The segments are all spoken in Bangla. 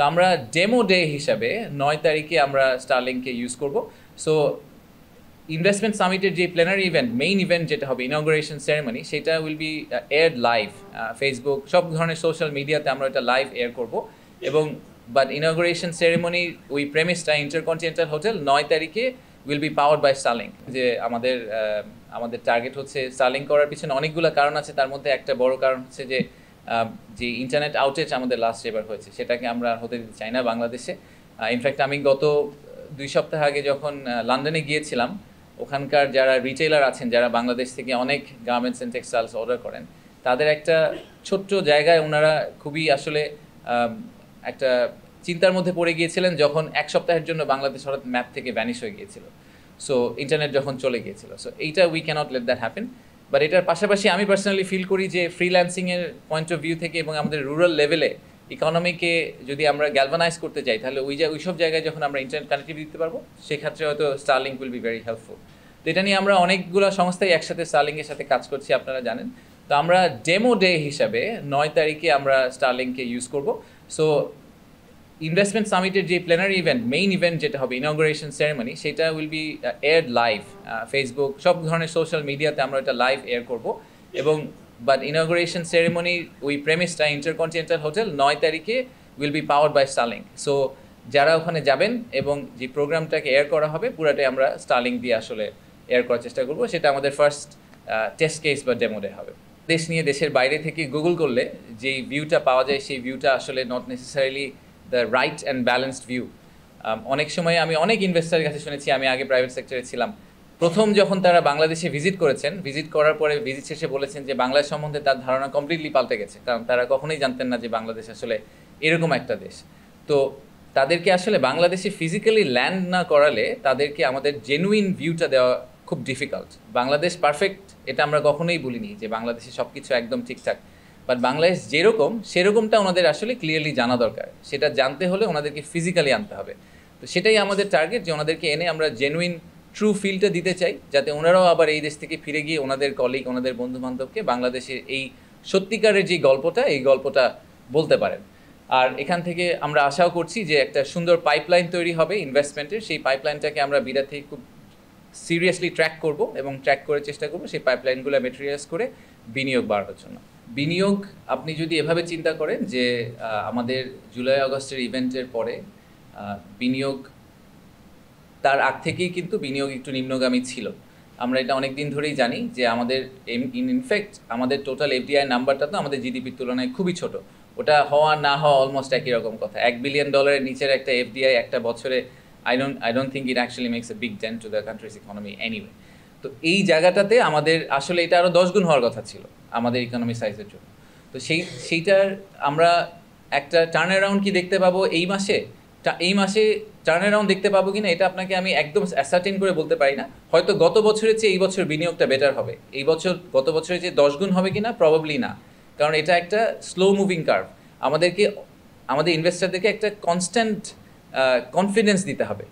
আমরা ডেমো ডে হিসাবে ৯ তারিখে আমরা স্টারলিংককে ইউজ করব। সো ইনভেস্টমেন্ট সামিটের যে প্ল্যানারি ইভেন্ট, মেইন ইভেন্ট যেটা হবে ইনঅগ্রেশন সেরেমনি, সেটা উইল বি এয়ারড লাইভ ফেসবুক, সব ধরনের সোশ্যাল মিডিয়াতে আমরা এটা লাইভ এয়ার করব। এবং বাট ইনঅগ্রেশন সেরেমনি ওই প্রেমিসটা ইন্টারকন্টিনেন্টাল হোটেল ৯ তারিখে will be powered by Starlink. যে আমাদের টার্গেট হচ্ছে স্টারলিংক করার পিছনে অনেকগুলো কারণ আছে, তার মধ্যে একটা বড় কারণ হচ্ছে যে ইন্টারনেট আউটেজ আমাদের লাস্ট এবার হয়েছে, সেটাকে আমরা হতে দিতে চাই না বাংলাদেশে। ইনফ্যাক্ট আমি গত 2 সপ্তাহ আগে যখন লন্ডনে গিয়েছিলাম, ওখানকার যারা রিটেলার আছেন, যারা বাংলাদেশ থেকে অনেক গার্মেন্টস অ্যান্ড টেক্সটাইলস অর্ডার করেন, তাদের একটা ছোট্ট জায়গায় ওনারা খুবই আসলে একটা চিন্তার মধ্যে পড়ে গিয়েছিলেন যখন 1 সপ্তাহের জন্য বাংলাদেশ হঠাৎ ম্যাপ থেকে ভ্যানিশ হয়ে গিয়েছিল। সো ইন্টারনেট যখন চলে গিয়েছিল, সো এইটা we can't let that happen. But এটার পাশাপাশি আমি পার্সোনালি ফিল করি যে ফ্রিল্যান্সিংয়ের পয়েন্ট অফ ভিউ থেকে এবং আমাদের রুরাল লেভেলে ইকোনমিকে যদি আমরা গ্যালভানাইজ করতে চাই, তাহলে ওই সব জায়গায় যখন আমরা ইন্টারনেট কানেক্টিভিটি দিতে পারবো, সেক্ষেত্রে হয়তো Starlink will be very helpful. তো এটা নিয়ে আমরা অনেকগুলো সংস্থাই একসাথে স্টারলিংকের সাথে কাজ করছি, আপনারা জানেন। তো আমরা ডেমো ডে হিসাবে ৯ তারিখে আমরা স্টারলিংককে ইউজ করব। সো ইনভেস্টমেন্ট সামিটের যে প্ল্যানারি ইভেন্ট, মেইন ইভেন্ট যেটা হবে ইনঅগ্রেশন সেরেমনি, সেটা উইল বি এয়ারড লাইভ ফেসবুক, সব ধরনের সোশ্যাল মিডিয়াতে আমরা এটা লাইভ এয়ার করব। এবং বাট ইনঅগ্রেশন সেরেমনি ওই প্রেমিসটা ইন্টারকন্টিনেন্টাল হোটেল ৯ তারিখে will be powered by Starlink. So যারা ওখানে যাবেন এবং যে প্রোগ্রামটাকে এয়ার করা হবে, পুরাটাই আমরা স্টারলিংক দিয়ে আসলে এয়ার করার চেষ্টা করব। সেটা আমাদের ফার্স্ট টেস্ট কেস বা ডেমো ডে হবে। দেশ নিয়ে দেশের বাইরে থেকে গুগল করলে যেই ভিউটা পাওয়া যায়, সেই ভিউটা আসলে not necessarily the right and balanced view. অনেক সময় আমি অনেক ইনভেস্টারের কাছে শুনেছি, আমি আগে প্রাইভেট সেক্টরে ছিলাম, প্রথম যখন তারা বাংলাদেশে ভিজিট করেছেন, ভিজিট করার পরে ভিজিট শেষে বলেছেন যে বাংলাদেশ সম্বন্ধে তার ধারণা কমপ্লিটলি পাল্টে গেছে, কারণ তারা কখনোই জানতেন না যে বাংলাদেশ আসলে এরকম একটা দেশ। তো তাদেরকে আসলে বাংলাদেশে ফিজিক্যালি ল্যান্ড না করালে তাদেরকে আমাদের জেনুইন ভিউটা দেওয়া খুব ডিফিকাল্ট। বাংলাদেশ পারফেক্ট এটা আমরা কখনোই বলিনি যে বাংলাদেশে সব কিছু একদম ঠিকঠাক, বাট বাংলাদেশ যেরকম সেরকমটা ওনাদের আসলে ক্লিয়ারলি জানা দরকার। সেটা জানতে হলে ওনাদেরকে ফিজিক্যালি আনতে হবে। তো সেটাই আমাদের টার্গেট, যে ওনাদেরকে এনে আমরা জেনুইন ট্রু ফিলটা দিতে চাই, যাতে ওনারাও আবার এই দেশ থেকে ফিরে গিয়ে ওনাদের কলিগ, ওনাদের বন্ধুবান্ধবকে বাংলাদেশের এই সত্যিকারের যে গল্পটা, এই গল্পটা বলতে পারেন। আর এখান থেকে আমরা আশাও করছি যে একটা সুন্দর পাইপলাইন তৈরি হবে ইনভেস্টমেন্টের। সেই পাইপলাইনটাকে আমরা বিডা থেকে খুব সিরিয়াসলি ট্র্যাক করব এবং ট্র্যাক করে চেষ্টা করব সেই পাইপলাইনগুলো ম্যাটেরিয়ালাইজ করে বিনিয়োগ বাড়ানোর জন্য। বিনিয়োগ আপনি যদি এভাবে চিন্তা করেন যে আমাদের জুলাই আগস্টের ইভেন্টের পরে বিনিয়োগ, তার আগ থেকেই কিন্তু বিনিয়োগ একটু নিম্নগামী ছিল। আমরা এটা অনেক দিন ধরেই জানি যে আমাদের ইনফ্যাক্ট আমাদের টোটাল এফডিআই নাম্বারটা তো আমাদের জিডিপির তুলনায় খুবই ছোট। ওটা হওয়া না হওয়া অলমোস্ট একই রকম কথা। $1 বিলিয়ন নিচের একটা এফডিআই একটা বছরে I don't think it actually makes a big dent to the country's economy anyway. তো এই জায়গাটাতে আমাদের আসলে এটা আরও 10 গুণ হওয়ার কথা ছিল আমাদের ইকোনমি সাইজের জন্য। তো সেইটার আমরা একটা টার্ন অ্যারাউন্ড কি দেখতে পাবো এই মাসে টার্ন অ্যারাউন্ড দেখতে পাবো কিনা এটা আপনাকে আমি একদম অ্যাসার্টেন করে বলতে পারি না। হয়তো গত বছরের চেয়ে এই বছর বিনিয়োগটা বেটার হবে, এই বছর গত বছরের চেয়ে 10 গুণ হবে কিনা প্রবাবলি না, কারণ এটা একটা স্লো মুভিং কার্ভ। আমাদের ইনভেস্টারদেরকে একটা কনস্ট্যান্ট কনফিডেন্স দিতে হবে।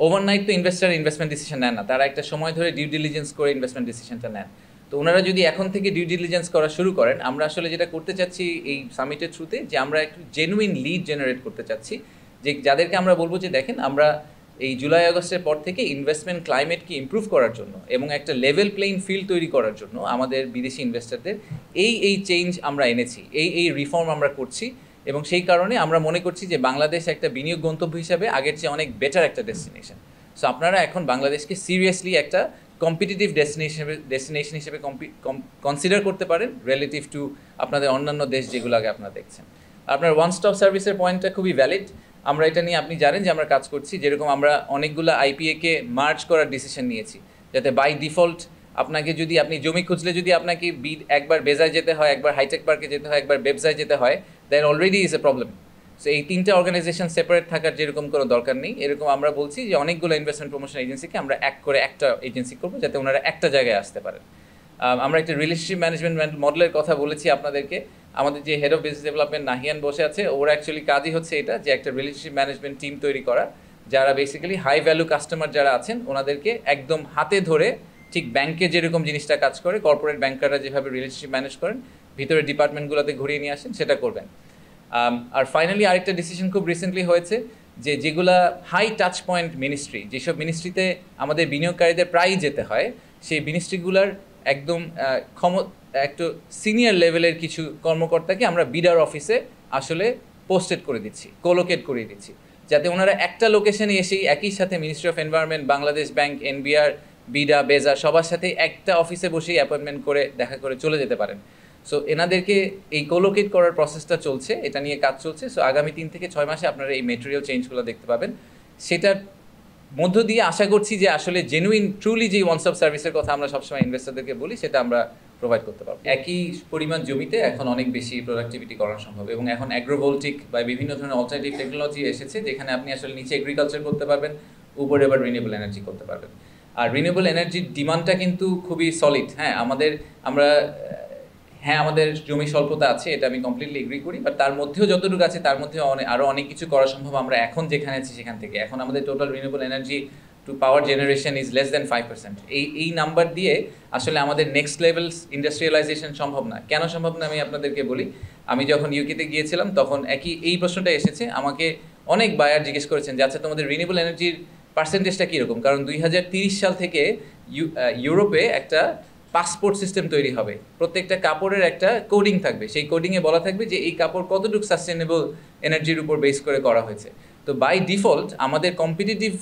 ওভারনাইট তো ইনভেস্টমেন্ট ডিসিশন নেন না, তারা একটা সময় ধরে ডিউ ডিলিজেন্স করে ইনভেস্টমেন্ট ডিসিশনটা নেন। তো ওনারা যদি এখন থেকে ডিউ ডিলিজেন্স করা শুরু করেন, আমরা আসলে যেটা করতে চাচ্ছি এই সামিটের থ্রুতে, যে আমরা একটু জেনুইন লিড জেনারেট করতে চাচ্ছি, যে যাদেরকে আমরা বলবো যে দেখেন আমরা এই জুলাই আগস্টের পর থেকে ইনভেস্টমেন্ট ক্লাইমেটকে ইমপ্রুভ করার জন্য এবং একটা লেভেল প্লেইং ফিল্ড তৈরি করার জন্য আমাদের বিদেশি ইনভেস্টরদের এই চেঞ্জ আমরা এনেছি, এই রিফর্ম আমরা করছি। এবং সেই কারণে আমরা মনে করছি যে বাংলাদেশ একটা বিনিয়োগ গন্তব্য হিসাবে আগের চেয়ে অনেক বেটার একটা ডেস্টিনেশন। সো আপনারা এখন বাংলাদেশকে সিরিয়াসলি একটা কম্পিটিটিভ ডেস্টিনেশন হিসেবে কনসিডার করতে পারেন রিলেটিভ টু আপনাদের অন্যান্য দেশ যেগুলো আগে আপনারা দেখছেন। আপনার ওয়ান স্টপ সার্ভিসের পয়েন্টটা খুবই ভ্যালিড। আমরা এটা নিয়ে আপনি জানেন যে আমরা কাজ করছি। যেরকম আমরা অনেকগুলো আইপিএকে মার্জ করার ডিসিশন নিয়েছি, যাতে বাই ডিফল্ট আপনাকে যদি আপনি জমি খুঁজলে যদি আপনাকে একবার বেজায় যেতে হয়, একবার হাইটেক পার্কে যেতে হয়, একবার বেবসায় যেতে হয়, that already is a problem. So এই 3টে অর্গানাইজেশন সেপারেট থাকার যেরকম কোনো দরকার নেই। এরকম আমরা বলছি যে অনেকগুলো ইনভেস্টমেন্ট প্রমোশন এজেন্সিকে আমরা একটা এজেন্সি করবো, যাতে ওনারা একটা জায়গায় আসতে পারেন। আমরা একটা রিলেশনশিপ ম্যানেজমেন্ট মডেলের কথা বলেছি আপনাদেরকে। আমাদের যে head of business development Nahian বসে আছে, ওর অ্যাকচুয়ালি কাজই হচ্ছে এটা, যে একটা রিলেশনশিপ ম্যানেজমেন্ট টিম তৈরি করা, যারা বেসিক্যালি হাই ভ্যালু কাস্টমার যারা আছেন ওনাদেরকে একদম হাতে ধরে, ঠিক ব্যাংকে যেরকম জিনিসটা কাজ করে, কর্পোরেট ব্যাংকাররা যেভাবে রিলেশনশিপ ম্যানেজ করেন, ভিতরে ডিপার্টমেন্টগুলোতে ঘুরিয়ে নিয়ে আসেন, সেটা করবেন। আর ফাইনালি আরেকটা ডিসিশন খুব রিসেন্টলি হয়েছে যে যেগুলা হাই টাচ পয়েন্ট মিনিস্ট্রি, যেসব মিনিস্ট্রিতে আমাদের বিনিয়োগকারীদের প্রায়ই যেতে হয়, সেই মিনিস্ট্রিগুলার একদম একটু সিনিয়র লেভেলের কিছু কর্মকর্তাকে আমরা বিডার অফিসে আসলে পোস্টেড করে দিচ্ছি, কোলোকেট করে দিচ্ছি, যাতে ওনারা একটা লোকেশনে এসেই একই সাথে ministry of environment, Bangladesh bank, NBR, BIDA, BEZA সবার সাথে একটা অফিসে বসেই অ্যাপয়েন্টমেন্ট করে দেখা করে চলে যেতে পারেন। সো এনাদেরকে এই কোলোকেট করার প্রসেসটা চলছে, এটা নিয়ে কাজ চলছে। সো আগামী 3 থেকে 6 মাসে আপনারা এই মেটেরিয়াল চেঞ্জগুলো দেখতে পাবেন। সেটার মধ্য দিয়ে আশা করছি যে আসলে জেনুইন ট্রুলি যে ওয়ান স্টপ সার্ভিসের কথা আমরা সবসময় ইনভেস্টরদেরকে বলি, সেটা আমরা প্রোভাইড করতে পারবো। একই পরিমাণ জমিতে এখন অনেক বেশি প্রোডাক্টিভিটি করা সম্ভব, এবং এখন অ্যাগ্রোভোল্টিক বা বিভিন্ন ধরনের অল্টারনেটিভ টেকনোলজি এসেছে, যেখানে আপনি আসলে নিচে এগ্রিকালচার করতে পারবেন, উপরে আবার রিনিউয়েবল এনার্জি করতে পারবেন। আর রিনিউয়েবল এনার্জির ডিমান্ডটা কিন্তু খুবই সলিড। আমাদের জমি স্বল্পতা আছে, এটা আমি কমপ্লিটলি এগ্রি করি, বাট তার মধ্যেও যতটুকু আছে তার মধ্যে আরও অনেক কিছু করা সম্ভব। আমরা এখন যেখানে আছি সেখান থেকে এখন আমাদের total renewable energy to power generation is less than 5%। এই নাম্বার দিয়ে আসলে আমাদের নেক্সট লেভেল ইন্ডাস্ট্রিয়ালাইজেশন সম্ভব না। কেন সম্ভব না আমি আপনাদেরকে বলি। আমি যখন ইউকেতে গিয়েছিলাম তখন এই প্রশ্নটা এসেছে, আমাকে অনেক বায়ার জিজ্ঞেস করেছেন যে আচ্ছা তোমাদের রিনিউয়েবল এনার্জির পার্সেন্টেজটা কীরকম, কারণ 2030 সাল থেকে ইউরোপে একটা পাসপোর্ট সিস্টেম তৈরি হবে, প্রত্যেকটা কাপড়ের একটা কোডিং থাকবে, সেই কোডিংয়ে বলা থাকবে যে এই কাপড় কতটুকু সাস্টেনেবল এনার্জির উপর বেস করে করা হয়েছে। তো বাই ডিফল্ট আমাদের কম্পিটিটিভ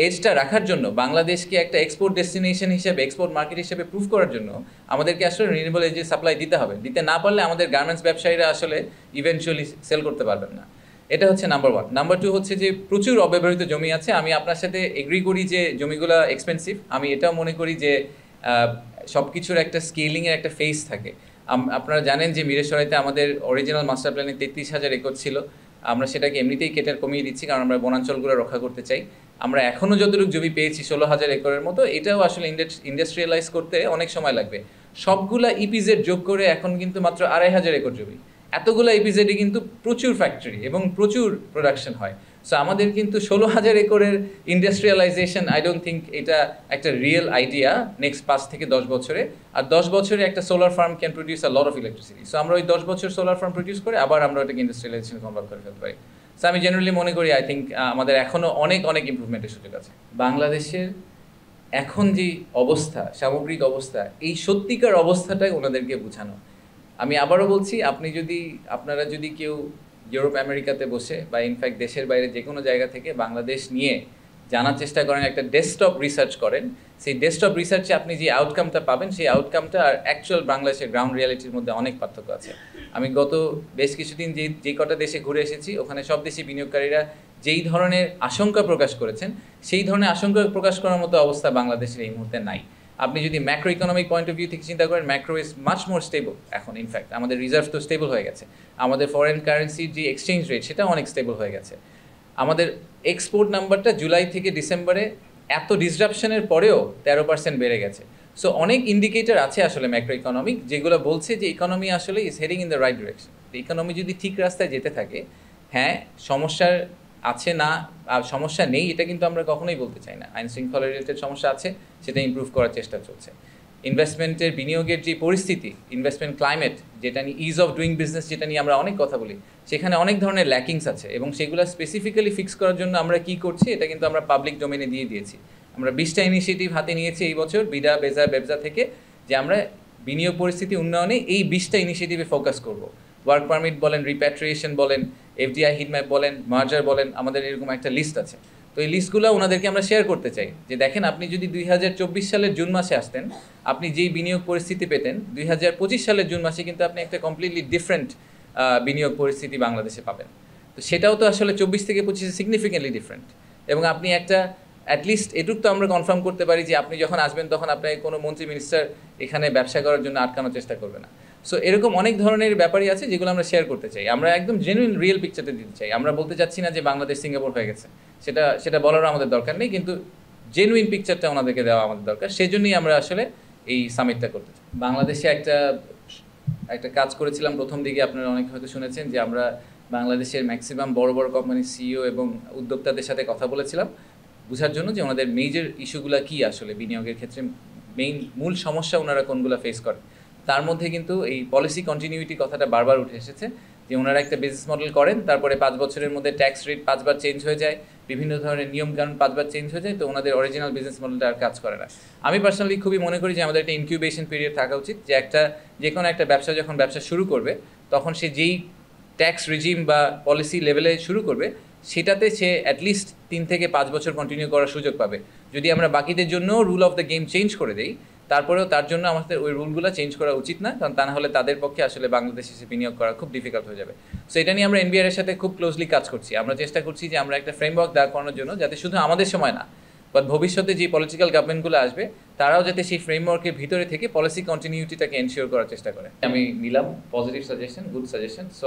এজটা রাখার জন্য, বাংলাদেশকে একটা এক্সপোর্ট ডেস্টিনেশন হিসেবে, এক্সপোর্ট মার্কেট হিসেবে প্রুভ করার জন্য আমাদেরকে আসলে রিনিউয়েবল এনার্জি সাপ্লাই দিতে হবে। দিতে না পারলে আমাদের গার্মেন্টস ব্যবসায়ীরা আসলে ইভেনচুয়ালি সেল করতে পারবেন না। এটা হচ্ছে নাম্বার 1। নাম্বার 2 হচ্ছে যে প্রচুর অব্যবহৃত জমি আছে। আমি আপনার সাথে এগ্রি করি যে জমিগুলো এক্সপেন্সিভ। আমি এটাও মনে করি যে সব কিছুর একটা স্কেলিংয়ের একটা ফেজ থাকে। আপনারা জানেন যে মিরেশরাইতে আমাদের অরিজিনাল মাস্টার প্ল্যানে 33,000 একর ছিল। আমরা সেটাকে এমনিতেই কেটে কমিয়ে দিচ্ছি, কারণ আমরা বনাঞ্চলগুলো রক্ষা করতে চাই। আমরা এখনও যতটুকু জমি পেয়েছি 16,000 একরের মতো, এটাও আসলে ইন্ডাস্ট্রিয়ালাইজ করতে অনেক সময় লাগবে। সবগুলা ইপিজেড যোগ করে এখন কিন্তু মাত্র 2,500 একর জমি। এতগুলো ইপিজেডে কিন্তু প্রচুর ফ্যাক্টরি এবং প্রচুর প্রোডাকশন হয়। সো আমাদের কিন্তু 16,000 একরের ইন্ডাস্ট্রিয়ালাইজেশন, আই ডোন্ট থিঙ্ক এটা একটা রিয়েল আইডিয়া নেক্সট 5 থেকে 10 বছরে। আর 10 বছরে একটা solar farm can produce a lot of electricity. So আমরা ওই 10 বছর সোলার ফার্ম প্রডিউস করে আবার আমরা ওটাকে ইন্ডাস্ট্রিয়ালাইজেশন কনভার্ট করে ফেলতে পারি। সো আমি জেনারেলি মনে করি আই থিঙ্ক আমাদের এখনও অনেক ইমপ্রুভমেন্টের সুযোগ আছে। বাংলাদেশের এখন যে অবস্থা, সামগ্রিক অবস্থা, এই সত্যিকার অবস্থাটাই ওনাদেরকে বোঝানো। আমি আবারও বলছি, আপনারা যদি কেউ ইউরোপ আমেরিকাতে বসে বা ইনফ্যাক্ট দেশের বাইরে যে কোনো জায়গা থেকে বাংলাদেশ নিয়ে জানার চেষ্টা করেন, একটা ডেস্কটপ রিসার্চ করেন, সেই ডেস্কটপ রিসার্চে আপনি যে আউটকামটা পাবেন, সেই আউটকামটা আর অ্যাকচুয়াল বাংলাদেশের গ্রাউন্ড রিয়ালিটির মধ্যে অনেক পার্থক্য আছে। আমি গত বেশ কিছুদিন যে কটা দেশে ঘুরে এসেছি, ওখানে সব দেশি বিনিয়োগকারীরা যেই ধরনের আশঙ্কা প্রকাশ করেছেন, সেই ধরনের আশঙ্কা প্রকাশ করার মতো অবস্থা বাংলাদেশের এই মুহূর্তে নাই। আপনি যদি macro economic point of view থেকে চিন্তা করেন, macro is much more stable এখন। ইনফ্যাক্ট আমাদের রিজার্ভ তো স্টেবল হয়ে গেছে, আমাদের ফরেন কারেন্সির যে এক্সচেঞ্জ রেট সেটাও অনেক স্টেবল হয়ে গেছে। আমাদের এক্সপোর্ট নাম্বারটা জুলাই থেকে ডিসেম্বরে এত ডিসরাপশনের পরেও 13% বেড়ে গেছে। সো অনেক ইন্ডিকেটর আছে আসলে ম্যাক্রো ইকোনমিক, যেগুলো বলছে যে ইকোনমি আসলে is heading in the right direction. Economy যদি ঠিক রাস্তায় যেতে থাকে, হ্যাঁ সমস্যার আছে না সমস্যা নেই এটা কিন্তু আমরা কখনোই বলতে চাই না। আইন শৃঙ্খলা রিলেটেড সমস্যা আছে, সেটা ইমপ্রুভ করার চেষ্টা চলছে। ইনভেস্টমেন্টের বিনিয়োগের যে পরিস্থিতি, ইনভেস্টমেন্ট ক্লাইমেট, যেটা নিয়ে ইজ অফ ডুইং বিজনেস, যেটা নিয়ে আমরা অনেক কথা বলি, সেখানে অনেক ধরনের ল্যাকিংস আছে, এবং সেগুলো স্পেসিফিক্যালি ফিক্স করার জন্য আমরা কি করছি, এটা কিন্তু আমরা পাবলিক ডোমেনে দিয়ে দিয়েছি। আমরা 20টা ইনিশিয়েটিভ হাতে নিয়েছি এই বছর, বিডা, বেজা, বেবজা থেকে, যে আমরা বিনিয়োগ পরিস্থিতি উন্নয়নে এই 20টা ইনিশিয়েটিভে ফোকাস করব। ওয়ার্ক পারমিট বলেন, রিপ্যাট্রিয়েশন বলেন, এফডিআই হিটম্যাপ বলেন, মার্জার বলেন, আমাদের এরকম একটা লিস্ট আছে। তো এই লিস্টগুলো ওনাদেরকে আমরা শেয়ার করতে চাই, যে দেখেন আপনি যদি 2024 সালের জুন মাসে আসতেন, আপনি যেই বিনিয়োগ পরিস্থিতি পেতেন, 2025 সালের জুন মাসে কিন্তু আপনি একটা কমপ্লিটলি ডিফারেন্ট বিনিয়োগ পরিস্থিতি বাংলাদেশে পাবেন। তো সেটাও তো আসলে 24 থেকে 25 সিগনিফিকেন্টলি ডিফারেন্ট। এবং আপনি একটা অ্যাটলিস্ট এটুক তো আমরা কনফার্ম করতে পারি যে আপনি যখন আসবেন তখন আপনাকে কোনো মন্ত্রী মিনিস্টার এখানে ব্যবসা করার জন্য আটকানোর চেষ্টা করবে না। সো এরকম অনেক ধরনের ব্যাপারই আছে যেগুলো আমরা শেয়ার করতে চাই। আমরা একদম জেনুইন রিয়েল পিকচারটা দিতে চাই। আমরা বলতে চাচ্ছি না যে বাংলাদেশ সিঙ্গাপুর হয়ে গেছে, সেটা বলারও আমাদের দরকার নেই, কিন্তু জেনুইন পিকচারটা ওনাদেরকে দেওয়া আমাদের দরকার। সেজন্যই আমরা আসলে এই সামিটটা করতে চাই। বাংলাদেশে একটা কাজ করেছিলাম প্রথম দিকে, আপনারা অনেকে হয়তো শুনেছেন, যে আমরা বাংলাদেশের ম্যাক্সিমাম বড় বড় কোম্পানির সিইও এবং উদ্যোক্তাদের সাথে কথা বলেছিলাম, বোঝার জন্য যে ওনাদের মেজর ইস্যুগুলো কী, আসলে বিনিয়োগের ক্ষেত্রে মূল সমস্যা ওনারা কোনগুলো ফেস করে। তার মধ্যে কিন্তু এই পলিসি কন্টিনিউইটি কথাটা বারবার উঠে এসেছে, যে ওনারা একটা বিজনেস মডেল করেন, তারপরে 5 বছরের মধ্যে ট্যাক্স রেট 5 বার চেঞ্জ হয়ে যায়, বিভিন্ন ধরনের নিয়মকানুন 5 বার চেঞ্জ হয়ে যায়, তো ওনাদের অরিজিনাল বিজনেস মডেলটা আর কাজ করে না। আমি পার্সোনালি খুবই মনে করি যে আমাদের একটা ইনকিউবেশন পিরিয়ড থাকা উচিত, যে কোনো একটা ব্যবসা যখন ব্যবসা শুরু করবে তখন সে যেই ট্যাক্স রিজিম বা পলিসি লেভেলে শুরু করবে সেটাতে সে অ্যাটলিস্ট 3 থেকে 5 বছর কন্টিনিউ করার সুযোগ পাবে। যদি আমরা বাকিদের জন্য rule of the game change করে দেই, তারপরেও তার জন্য আমাদের ওই রুলগুলো চেঞ্জ করা উচিত না, কারণ তা না হলে তাদের পক্ষে আসলে বাংলাদেশে এসে বিনিয়োগ করা খুব ডিফিকাল্ট হয়ে যাবে। সো এটা নিয়ে আমরা এনবিআর এর সাথে খুব ক্লোজলি কাজ করছি। আমরা চেষ্টা করছি যে আমরা একটা ফ্রেমওয়ার্ক দাঁড় করানোর জন্য, যাতে শুধু আমাদের সময় না বাট ভবিষ্যতে যে পলিটিক্যাল গভর্নমেন্টগুলো আসবে তারাও যাতে সেই ফ্রেমওয়ার্কের ভিতরে থেকে পলিসি কন্টিনিউটিটাকে এনশিওর করার চেষ্টা করে। আমি নিলাম positive suggestion, good suggestion. So